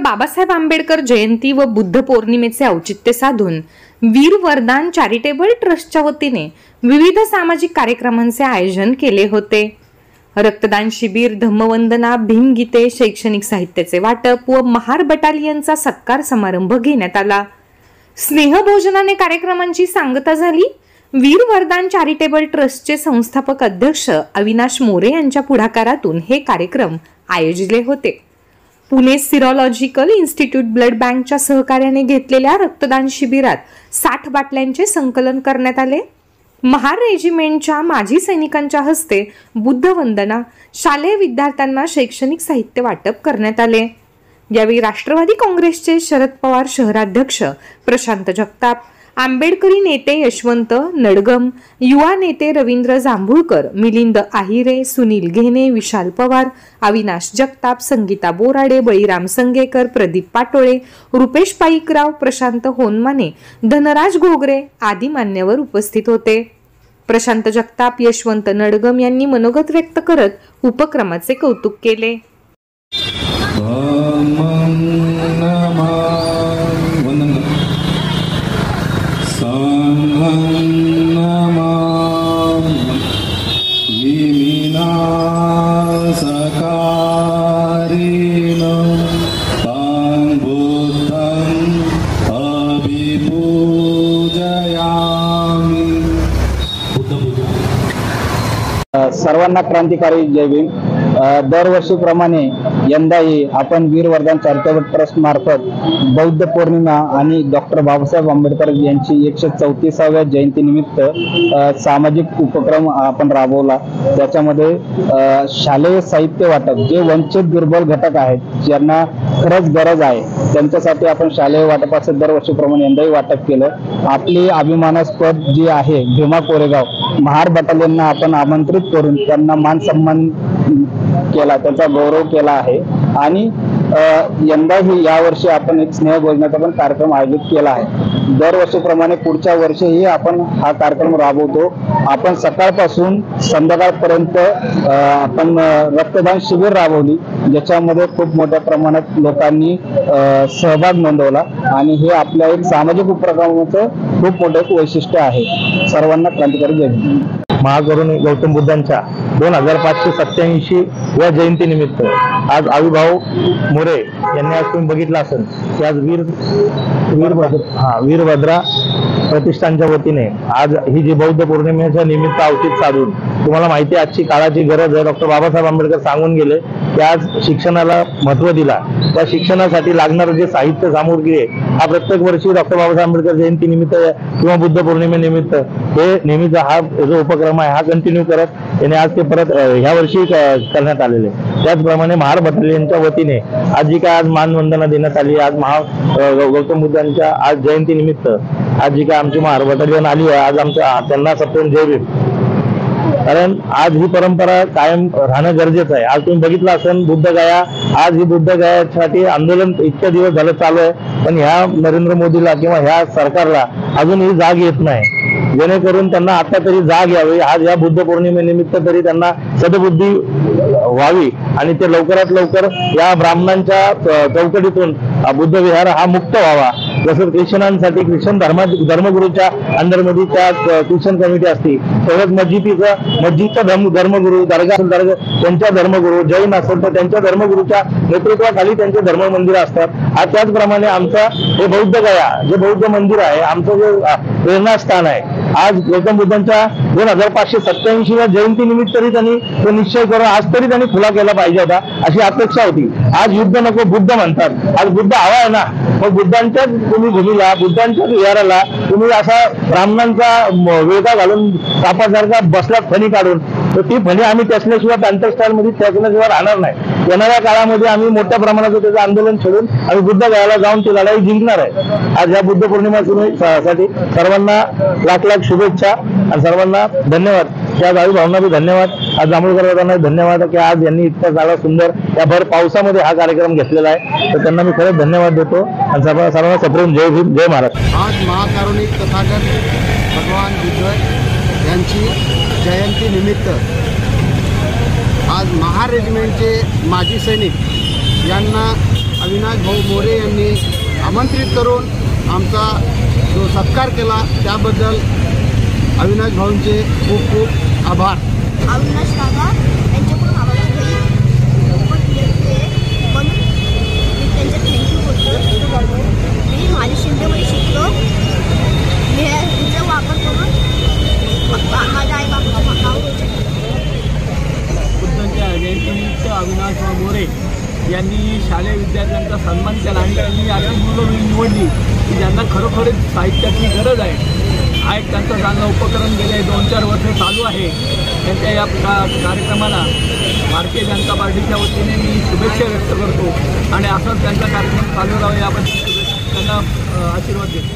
बाबासाहेब आंबेडकर जयंती व बुद्ध पौर्णिमेचे औचित्य साधून वीर वरदान चॅरिटेबल ट्रस्टच्या वतीने विविध सामाजिक कार्यक्रमांचे आयोजन केले होते। रक्तदान शिबिर, धम्मवंदना, भीमगीते, शैक्षणिक साहित्याचे वाटप व महार बटालियनचा सत्कार समारंभ घेण्यात आला। स्नेहभोजनाने कार्यक्रमांची सांगता झाली। वीर वरदान चॅरिटेबल ट्रस्टचे संस्थापक अध्यक्ष अविनाश मोरे यांच्या पुढाकारातून हे कार्यक्रम आयोजिले होते। पुणे सिरोलॉजिकल इन्स्टिट्यूट ब्लड बँकच्या सहकार्याने घेतलेल्या रक्तदान शिबिरात 60 बाटल्यांचे संकलन करण्यात आले। महार रेजिमेंटच्या माजी सैनिकांच्या हस्ते बुद्ध वंदना, शालेय विद्यार्थ्यांना शैक्षणिक साहित्य वाटप करण्यात आले। यावेळी राष्ट्रवादी काँग्रेसचे शरद पवार शहराध्यक्ष प्रशांत जगताप, आंबेडकरी नेते यशवंत नडगम, युवा नेते रवींद्र जांभूळकर, मिलिंद आहिरे, सुनील घेणे, विशाल पवार, अविनाश जगताप, संगीता बोराडे, बळीराम संगेकर, प्रदीप पाटोळे, रुपेश पाईकराव, प्रशांत होनमाने, धनराज घोगरे आदी मान्यवर उपस्थित होते। प्रशांत जगताप, यशवंत नडगम यांनी मनोगत व्यक्त करत उपक्रमाचे कौतुक केले। सर्वांना क्रांतिकारी जय भीम। दरवर्षीप्रमाणे यंदाही आपण वीर वरदान चॅरिटेबल ट्रस्ट मार्फत बौद्ध पौर्णिमा आणि डॉक्टर बाबासाहेब आंबेडकर यांची 134व्या जयंतीनिमित्त सामाजिक उपक्रम आपण राबवला। त्याच्यामध्ये शालेय साहित्य वाटप, जे वंचित दुर्बल घटक आहेत, ज्यांना खरंच गरज आहे, त्यांच्यासाठी आपण शालेय वाटपाचं दरवर्षीप्रमाणे यंदाही वाटप केलं। आपली अभिमानास्पद जी आहे भीमा कोरेगाव महार बटालियनना आपण आमंत्रित करून त्यांना मान सन्मान केला, त्यांचा गौरव केला आहे। आणि यंदाही यावर्षी आपण एक स्नेहभोजनाचा पण कार्यक्रम आयोजित केला आहे। दरवर्षीप्रमाणे पुढच्या वर्षीही आपण हा कार्यक्रम राबवतो। आपण सकाळपासून संध्याकाळपर्यंत आपण रक्तदान शिबिर राबवली, ज्याच्यामध्ये खूप मोठ्या प्रमाणात लोकांनी सहभाग नोंदवला आणि हे आपल्या एक सामाजिक उपक्रमाचं खूप मोठं एक वैशिष्ट्य आहे। सर्वांना क्रांतिकारी जय भीम। महागुरू गौतम बुद्धांच्या 2587व्या जयंतीनिमित्त आज अविभाव मोरे यांनी आज तुम्ही बघितलं असेल की आज वीरभद्रा प्रतिष्ठानच्या वतीने आज ही जी बौद्ध पौर्णिमेच्या निमित्त औचित्य साधून, तुम्हाला माहिती आहे आजची काळाची गरज आहे। डॉक्टर बाबासाहेब आंबेडकर सांगून गेले की आज शिक्षणाला महत्त्व दिला, त्या शिक्षणासाठी लागणारं जे साहित्य सामुग्री आहे हा प्रत्येक वर्षी डॉक्टर बाबासाहेब आंबेडकर जयंती निमित्त किंवा बुद्ध पौर्णिमेनिमित्त हे नेहमीचा हा जो उपक्रम आहे हा कंटिन्यू करत त्याने आज ते परत ह्या वर्षी करण्यात आलेले। त्याचप्रमाणे महार बटालियनच्या वतीने आज जी काय आज मानवंदना देण्यात आली, आज गौतम बुद्धांच्या आज जयंती निमित्त आज जी काय आमची महार बटालियन आली आहे, आज आमच्या त्यांना सप्रेम जय भीम। कारण आज ही परंपरा कायम राहणं गरजेचं आहे। आज तुम्ही बघितलं असेल बुद्धगया, आज ही बुद्धगयासाठी आंदोलन इतके दिवस झालं चालू आहे, पण ह्या नरेंद्र मोदीला किंवा ह्या सरकारला अजून ही जाग येत नाही, जेणेकरून त्यांना आता तरी जाग यावी। आज या बुद्ध पौर्णिमेनिमित्त तरी त्यांना सद्बुद्धी व्हावी आणि ते लवकरात लवकर या ब्राह्मणांच्या चौकटीतून बुद्ध विहार हा मुक्त व्हावा। जसं ख्रिश्चनांसाठी ख्रिश्चन धर्मगुरूच्या अंडरमध्ये त्या ख्रिश्चन कमिटी असते, तसंच मस्जिदचा धर्मगुरू, दर्गा असेल त्यांच्या धर्मगुरू, जैन असेल तर त्यांच्या धर्मगुरूच्या नेतृत्वाखाली त्यांचे धर्ममंदिर असतात। आज त्याचप्रमाणे आमचं हे बौद्ध गया जे बौद्ध मंदिर आहे, आमचं जे प्रेरणास्थान आहे, आज गौतम बुद्धांच्या 2587व्या जयंतीनिमित्त तरी त्यांनी तो निश्चय करून आज तरी त्यांनी खुला केला पाहिजे होता, अशी अपेक्षा होती। आज युद्ध नको बुद्ध म्हणतात, आज बुद्ध हवा आहे ना, मग बुद्धांच्याच तुम्ही भूमीला, बुद्धांच्याच विहाराला तुम्ही असा ब्राह्मणांचा वेगा घालून सापासारखा बसला फणी काढून, तर ती फणी आम्ही त्याचल्याशिवाय आंतरस्थानमध्ये त्याचल्याशिवाय राहणार नाही। येणाऱ्या काळामध्ये आम्ही मोठ्या प्रमाणात त्याचं आंदोलन छेडून आम्ही बुद्ध गयाला जाऊन ती लढाई जिंकणार आहे। आज या बुद्ध पौर्णिमेसाठी सर्वांना लाख लाख शुभेच्छा आणि सर्वांना धन्यवाद। त्या भावना भी धन्यवाद, आज जांभूळकरांना धन्यवाद की आज यांनी इतका चांगला सुंदर या भर पावसामध्ये हा कार्यक्रम घेतलेला आहे, तर त्यांना मी खरंच धन्यवाद देतो आणि सर्वांना सप्रेम जय भीम, जय महाराज। आज महाकारुणिक तथागत भगवान बुद्ध यांची जयंती निमित्त आज महार रेजिमेंटचे माजी सैनिक यांना अविनाश भाऊ मोरे यांनी आमंत्रित करून आमचा जो सत्कार केला त्याबद्दल अविनाश भाऊंचे खूप खूप आभार. अविनाश दादा यांच्याकडून आम्हाला म्हणून मी त्यांचे थँक्यू बोलतो. मी माझ्या शिंदेमध्ये शिकलो. मी ह्याचा वापर करून माझ्या आई बाबाचं नाव बुद्धांच्या जयंतीनिमित्त अविनाश मोरे यांनी शालेय विद्यार्थ्यांचा सन्मान केला आणि त्यांनी अशी मुलं निवडली की ज्यांना खरोखरच साहित्याची गरज आहे. हा एक त्यांचं चांगलं उपक्रम गेले 2-4 वर्ष चालू आहे. त्यांच्या या कार्यक्रमाला भारतीय जनता पार्टीच्या वतीने मी शुभेच्छा व्यक्त करतो आणि असंच त्यांचा कार्यक्रम चालू राहावा याबद्दल त्यांना आशीर्वाद देतो.